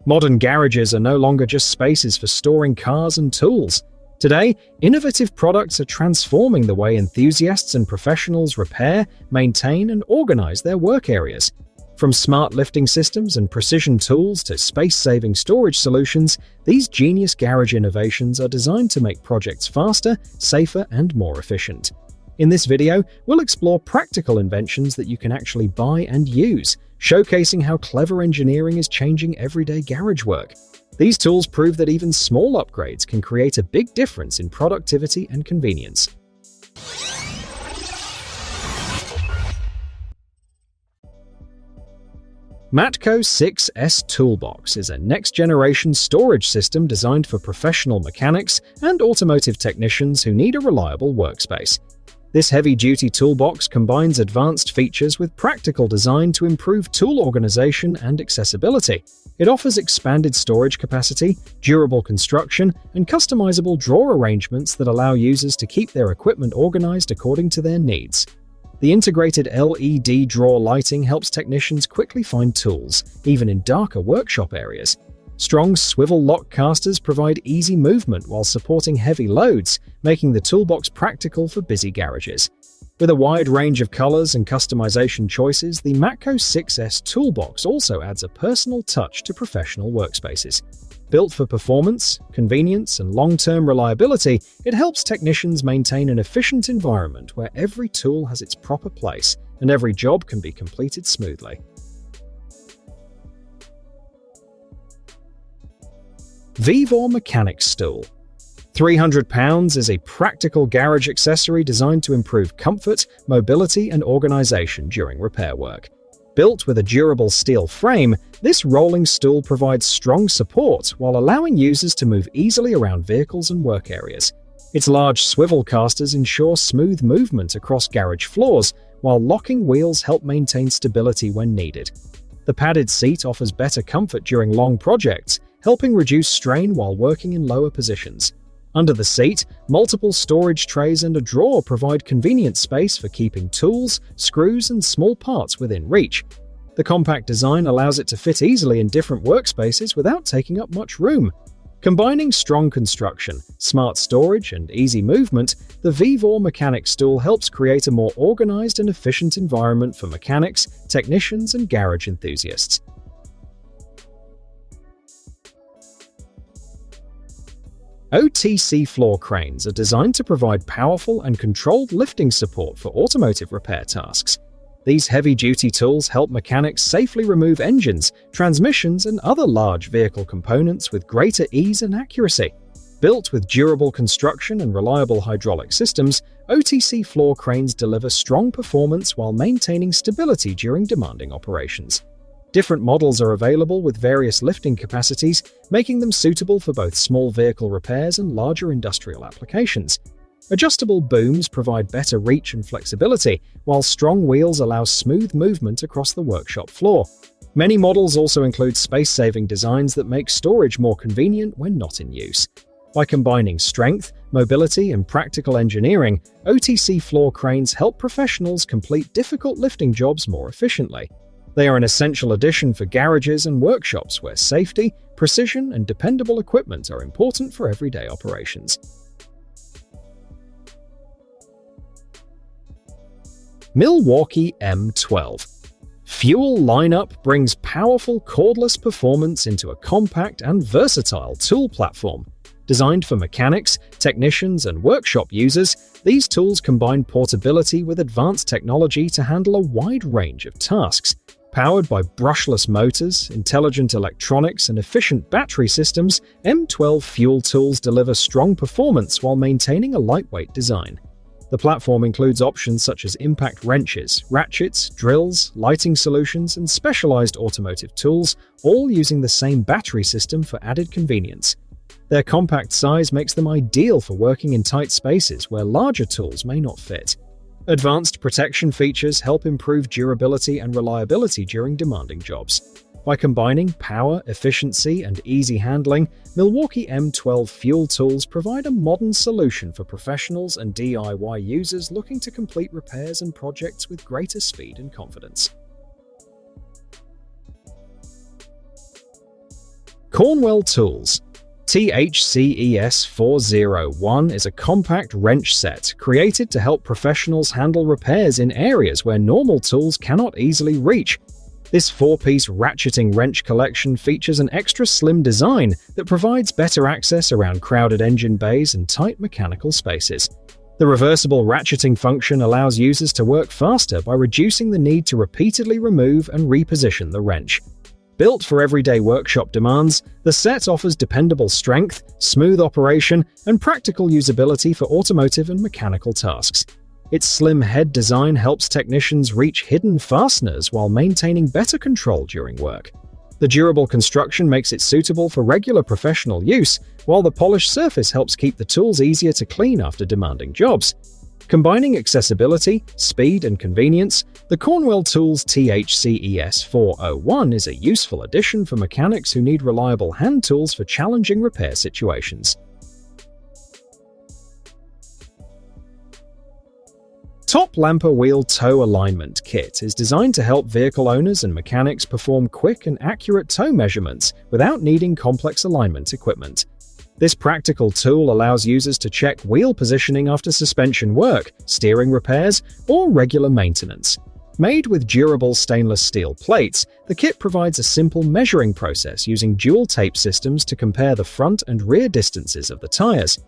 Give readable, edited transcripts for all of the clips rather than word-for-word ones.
Modern garages are no longer just spaces for storing cars and tools. Today, innovative products are transforming the way enthusiasts and professionals repair, maintain, and organize their work areas. From smart lifting systems and precision tools to space-saving storage solutions, these genius garage innovations are designed to make projects faster, safer, and more efficient. In this video, we'll explore practical inventions that you can actually buy and use, showcasing how clever engineering is changing everyday garage work. These tools prove that even small upgrades can create a big difference in productivity and convenience. Matco 6S Toolbox is a next-generation storage system designed for professional mechanics and automotive technicians who need a reliable workspace. This heavy-duty toolbox combines advanced features with practical design to improve tool organization and accessibility. It offers expanded storage capacity, durable construction, and customizable drawer arrangements that allow users to keep their equipment organized according to their needs. The integrated LED drawer lighting helps technicians quickly find tools, even in darker workshop areas. Strong swivel lock casters provide easy movement while supporting heavy loads, making the toolbox practical for busy garages. With a wide range of colors and customization choices, the Matco 6S Toolbox also adds a personal touch to professional workspaces. Built for performance, convenience, and long-term reliability, it helps technicians maintain an efficient environment where every tool has its proper place and every job can be completed smoothly. VEVOR Mechanics Stool. 300 pounds is a practical garage accessory designed to improve comfort, mobility, and organization during repair work. Built with a durable steel frame, this rolling stool provides strong support while allowing users to move easily around vehicles and work areas. Its large swivel casters ensure smooth movement across garage floors, while locking wheels help maintain stability when needed. The padded seat offers better comfort during long projects, helping reduce strain while working in lower positions. Under the seat, multiple storage trays and a drawer provide convenient space for keeping tools, screws, and small parts within reach. The compact design allows it to fit easily in different workspaces without taking up much room. Combining strong construction, smart storage, and easy movement, the VEVOR Mechanics Stool helps create a more organized and efficient environment for mechanics, technicians, and garage enthusiasts. OTC Floor Cranes are designed to provide powerful and controlled lifting support for automotive repair tasks. These heavy-duty tools help mechanics safely remove engines, transmissions, and other large vehicle components with greater ease and accuracy. Built with durable construction and reliable hydraulic systems, OTC Floor Cranes deliver strong performance while maintaining stability during demanding operations. Different models are available with various lifting capacities, making them suitable for both small vehicle repairs and larger industrial applications. Adjustable booms provide better reach and flexibility, while strong wheels allow smooth movement across the workshop floor. Many models also include space-saving designs that make storage more convenient when not in use. By combining strength, mobility, and practical engineering, OTC Floor Cranes help professionals complete difficult lifting jobs more efficiently. They are an essential addition for garages and workshops where safety, precision, and dependable equipment are important for everyday operations. Milwaukee M12 FUEL lineup brings powerful cordless performance into a compact and versatile tool platform. Designed for mechanics, technicians, and workshop users, these tools combine portability with advanced technology to handle a wide range of tasks. Powered by brushless motors, intelligent electronics, and efficient battery systems, M12 FUEL tools deliver strong performance while maintaining a lightweight design. The platform includes options such as impact wrenches, ratchets, drills, lighting solutions, and specialized automotive tools, all using the same battery system for added convenience. Their compact size makes them ideal for working in tight spaces where larger tools may not fit. Advanced protection features help improve durability and reliability during demanding jobs. By combining power, efficiency, and easy handling, Milwaukee M12 FUEL tools provide a modern solution for professionals and DIY users looking to complete repairs and projects with greater speed and confidence. Cornwell Tools. THCES 401 is a compact wrench set created to help professionals handle repairs in areas where normal tools cannot easily reach. This 4-piece ratcheting wrench collection features an extra slim design that provides better access around crowded engine bays and tight mechanical spaces. The reversible ratcheting function allows users to work faster by reducing the need to repeatedly remove and reposition the wrench. Built for everyday workshop demands, the set offers dependable strength, smooth operation, and practical usability for automotive and mechanical tasks. Its slim head design helps technicians reach hidden fasteners while maintaining better control during work. The durable construction makes it suitable for regular professional use, while the polished surface helps keep the tools easier to clean after demanding jobs. Combining accessibility, speed, and convenience, the Cornwell Tools THCES 401 is a useful addition for mechanics who need reliable hand tools for challenging repair situations. Toplamper Wheel Toe Alignment Kit is designed to help vehicle owners and mechanics perform quick and accurate toe measurements without needing complex alignment equipment. This practical tool allows users to check wheel positioning after suspension work, steering repairs, or regular maintenance. Made with durable stainless steel plates, the kit provides a simple measuring process using dual tape systems to compare the front and rear distances of the tires.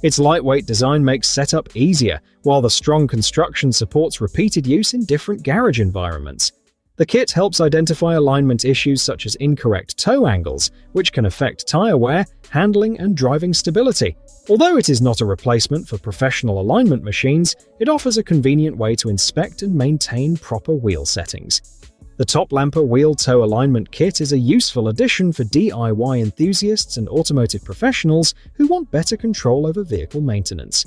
Its lightweight design makes setup easier, while the strong construction supports repeated use in different garage environments. The kit helps identify alignment issues such as incorrect toe angles, which can affect tire wear, handling, and driving stability. Although it is not a replacement for professional alignment machines, it offers a convenient way to inspect and maintain proper wheel settings. The Toplamper Wheel Toe Alignment Kit is a useful addition for DIY enthusiasts and automotive professionals who want better control over vehicle maintenance.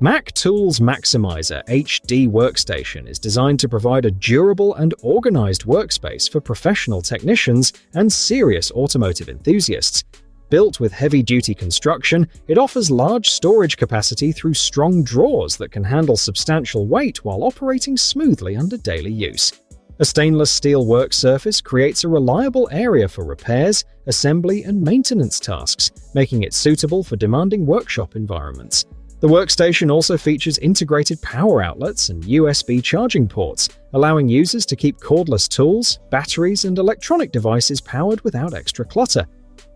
Mac Tools Macsimizer HD Workstation is designed to provide a durable and organized workspace for professional technicians and serious automotive enthusiasts. Built with heavy-duty construction, it offers large storage capacity through strong drawers that can handle substantial weight while operating smoothly under daily use. A stainless steel work surface creates a reliable area for repairs, assembly, and maintenance tasks, making it suitable for demanding workshop environments. The workstation also features integrated power outlets and USB charging ports, allowing users to keep cordless tools, batteries, and electronic devices powered without extra clutter.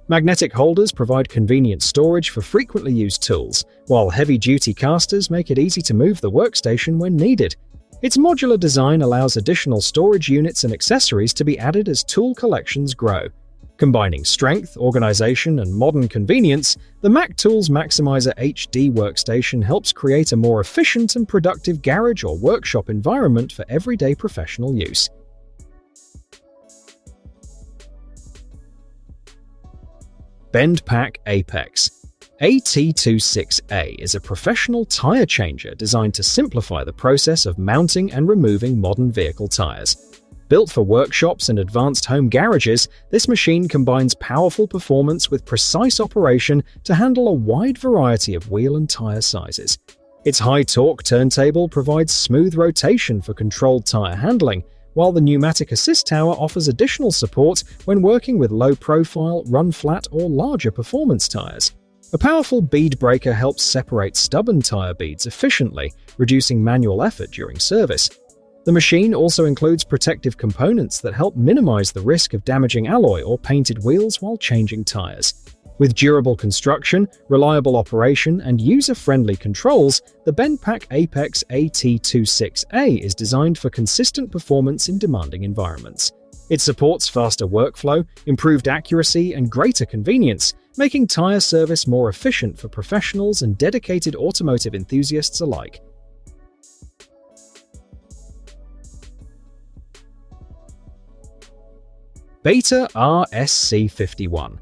Magnetic holders provide convenient storage for frequently used tools, while heavy-duty casters make it easy to move the workstation when needed. Its modular design allows additional storage units and accessories to be added as tool collections grow. Combining strength, organization, and modern convenience, the Mac Tools Macsimizer HD Workstation helps create a more efficient and productive garage or workshop environment for everyday professional use. BendPak Apex AT26A is a professional tire changer designed to simplify the process of mounting and removing modern vehicle tires. Built for workshops and advanced home garages, this machine combines powerful performance with precise operation to handle a wide variety of wheel and tire sizes. Its high-torque turntable provides smooth rotation for controlled tire handling, while the pneumatic assist tower offers additional support when working with low-profile, run-flat, or larger performance tires. A powerful bead breaker helps separate stubborn tire beads efficiently, reducing manual effort during service. The machine also includes protective components that help minimize the risk of damaging alloy or painted wheels while changing tires. With durable construction, reliable operation, and user-friendly controls, the BendPak Apex AT26A is designed for consistent performance in demanding environments. It supports faster workflow, improved accuracy, and greater convenience, making tire service more efficient for professionals and dedicated automotive enthusiasts alike. Beta RSC51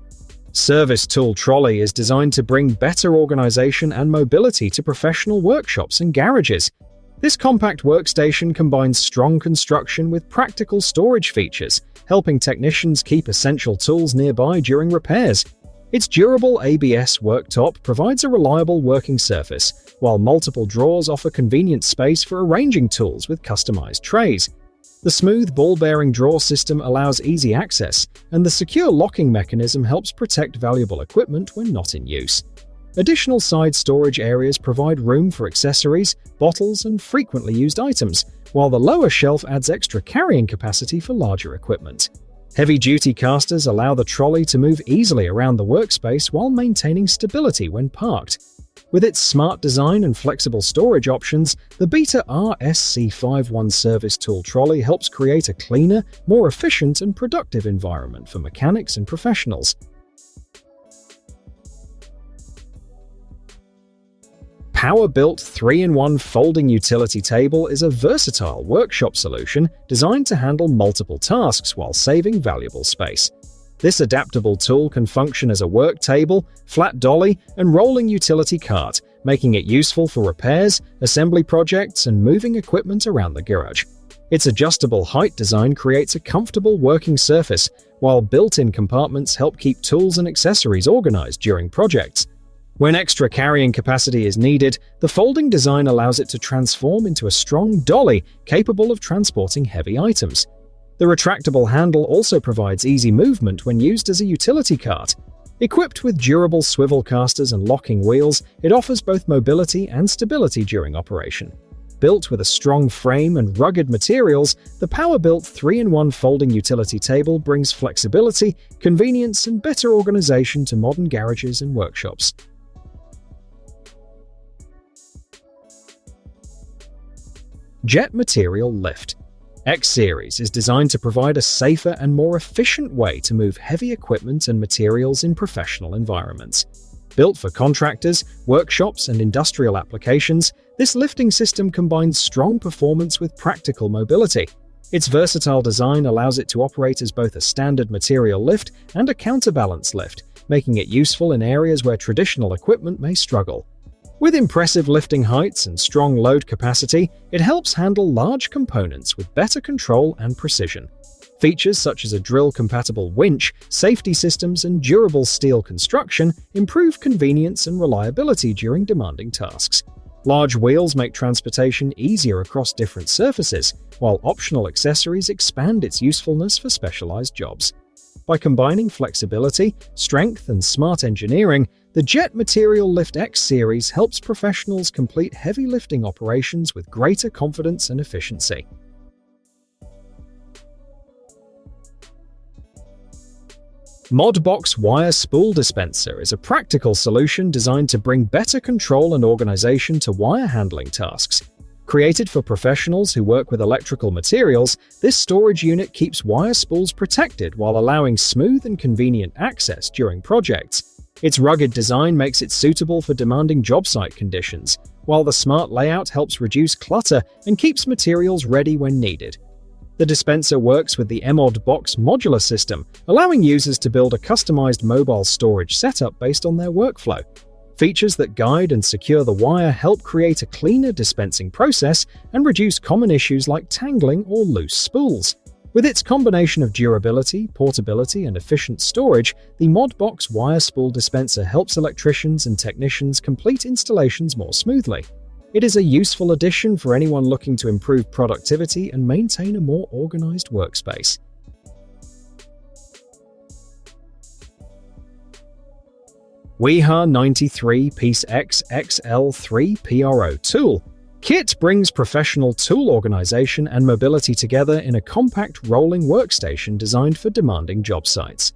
Service Tool Trolley is designed to bring better organization and mobility to professional workshops and garages. This compact workstation combines strong construction with practical storage features, helping technicians keep essential tools nearby during repairs. Its durable ABS worktop provides a reliable working surface, while multiple drawers offer convenient space for arranging tools with customized trays. The smooth ball-bearing drawer system allows easy access, and the secure locking mechanism helps protect valuable equipment when not in use. Additional side storage areas provide room for accessories, bottles, and frequently used items, while the lower shelf adds extra carrying capacity for larger equipment. Heavy-duty casters allow the trolley to move easily around the workspace while maintaining stability when parked. With its smart design and flexible storage options, the Beta RSC51 service tool trolley helps create a cleaner, more efficient and productive environment for mechanics and professionals. Powerbuilt 3-in-1 folding utility table is a versatile workshop solution designed to handle multiple tasks while saving valuable space. This adaptable tool can function as a work table, flat dolly, and rolling utility cart, making it useful for repairs, assembly projects, and moving equipment around the garage. Its adjustable height design creates a comfortable working surface, while built-in compartments help keep tools and accessories organized during projects. When extra carrying capacity is needed, the folding design allows it to transform into a strong dolly capable of transporting heavy items. The retractable handle also provides easy movement when used as a utility cart. Equipped with durable swivel casters and locking wheels, it offers both mobility and stability during operation. Built with a strong frame and rugged materials, the Powerbuilt 3-in-1 folding utility table brings flexibility, convenience, and better organization to modern garages and workshops. Jet Material Lift X-Series is designed to provide a safer and more efficient way to move heavy equipment and materials in professional environments. Built for contractors, workshops, and industrial applications, this lifting system combines strong performance with practical mobility. Its versatile design allows it to operate as both a standard material lift and a counterbalance lift, making it useful in areas where traditional equipment may struggle. With impressive lifting heights and strong load capacity, it helps handle large components with better control and precision. Features such as a drill-compatible winch, safety systems, and durable steel construction improve convenience and reliability during demanding tasks. Large wheels make transportation easier across different surfaces, while optional accessories expand its usefulness for specialized jobs. By combining flexibility, strength, and smart engineering, the Jet Material Lift X series helps professionals complete heavy lifting operations with greater confidence and efficiency. MODbox Wire Spool Dispenser is a practical solution designed to bring better control and organization to wire handling tasks. Created for professionals who work with electrical materials, this storage unit keeps wire spools protected while allowing smooth and convenient access during projects. Its rugged design makes it suitable for demanding job site conditions, while the smart layout helps reduce clutter and keeps materials ready when needed. The dispenser works with the MODbox modular system, allowing users to build a customized mobile storage setup based on their workflow. Features that guide and secure the wire help create a cleaner dispensing process and reduce common issues like tangling or loose spools. With its combination of durability, portability, and efficient storage, the MODbox Wire Spool Dispenser helps electricians and technicians complete installations more smoothly. It is a useful addition for anyone looking to improve productivity and maintain a more organized workspace. Wiha 93-piece XXL3 PRO tool. Kit brings professional tool organization and mobility together in a compact rolling workstation designed for demanding job sites.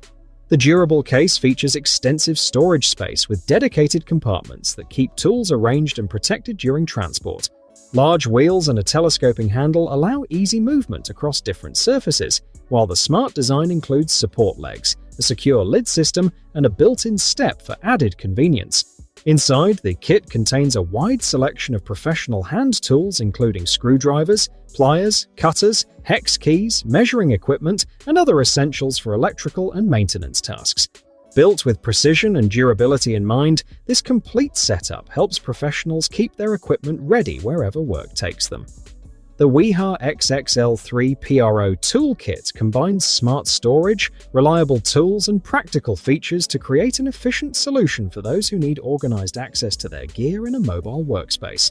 The durable case features extensive storage space with dedicated compartments that keep tools arranged and protected during transport. Large wheels and a telescoping handle allow easy movement across different surfaces, while the smart design includes support legs, a secure lid system, and a built-in step for added convenience. Inside, the kit contains a wide selection of professional hand tools including screwdrivers, pliers, cutters, hex keys, measuring equipment, and other essentials for electrical and maintenance tasks. Built with precision and durability in mind, this complete setup helps professionals keep their equipment ready wherever work takes them. The Wiha XXL3 PRO toolkit combines smart storage, reliable tools, and practical features to create an efficient solution for those who need organized access to their gear in a mobile workspace.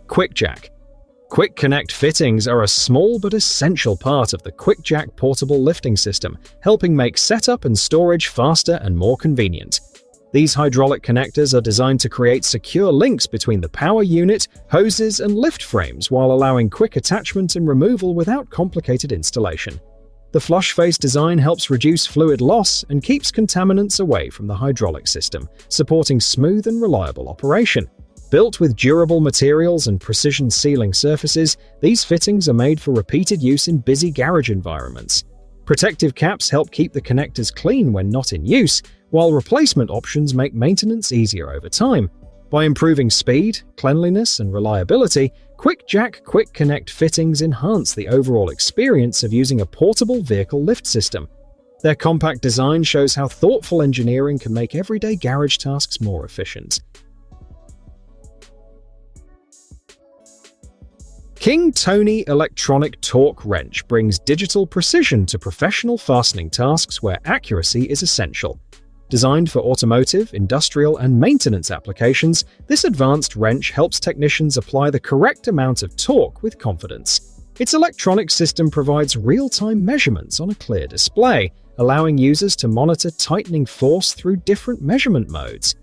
QuickJack. Quick Connect fittings are a small but essential part of the QuickJack portable lifting system, helping make setup and storage faster and more convenient. These hydraulic connectors are designed to create secure links between the power unit, hoses, and lift frames while allowing quick attachment and removal without complicated installation. The flush-face design helps reduce fluid loss and keeps contaminants away from the hydraulic system, supporting smooth and reliable operation. Built with durable materials and precision sealing surfaces, these fittings are made for repeated use in busy garage environments. Protective caps help keep the connectors clean when not in use, while replacement options make maintenance easier over time. By improving speed, cleanliness, and reliability, QuickJack Quick Connect fittings enhance the overall experience of using a portable vehicle lift system. Their compact design shows how thoughtful engineering can make everyday garage tasks more efficient. King Tony Electronic Torque Wrench brings digital precision to professional fastening tasks where accuracy is essential. Designed for automotive, industrial, and maintenance applications, this advanced wrench helps technicians apply the correct amount of torque with confidence. Its electronic system provides real-time measurements on a clear display, allowing users to monitor tightening force through different measurement modes.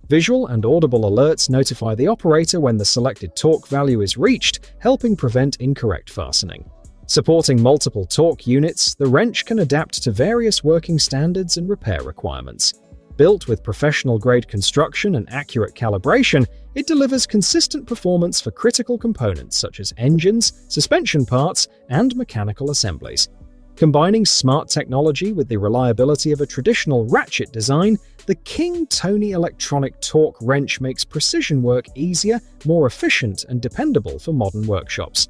Visual and audible alerts notify the operator when the selected torque value is reached, helping prevent incorrect fastening. Supporting multiple torque units, the wrench can adapt to various working standards and repair requirements. Built with professional-grade construction and accurate calibration, it delivers consistent performance for critical components such as engines, suspension parts, and mechanical assemblies. Combining smart technology with the reliability of a traditional ratchet design, the King Tony Electronic Torque Wrench makes precision work easier, more efficient, and dependable for modern workshops.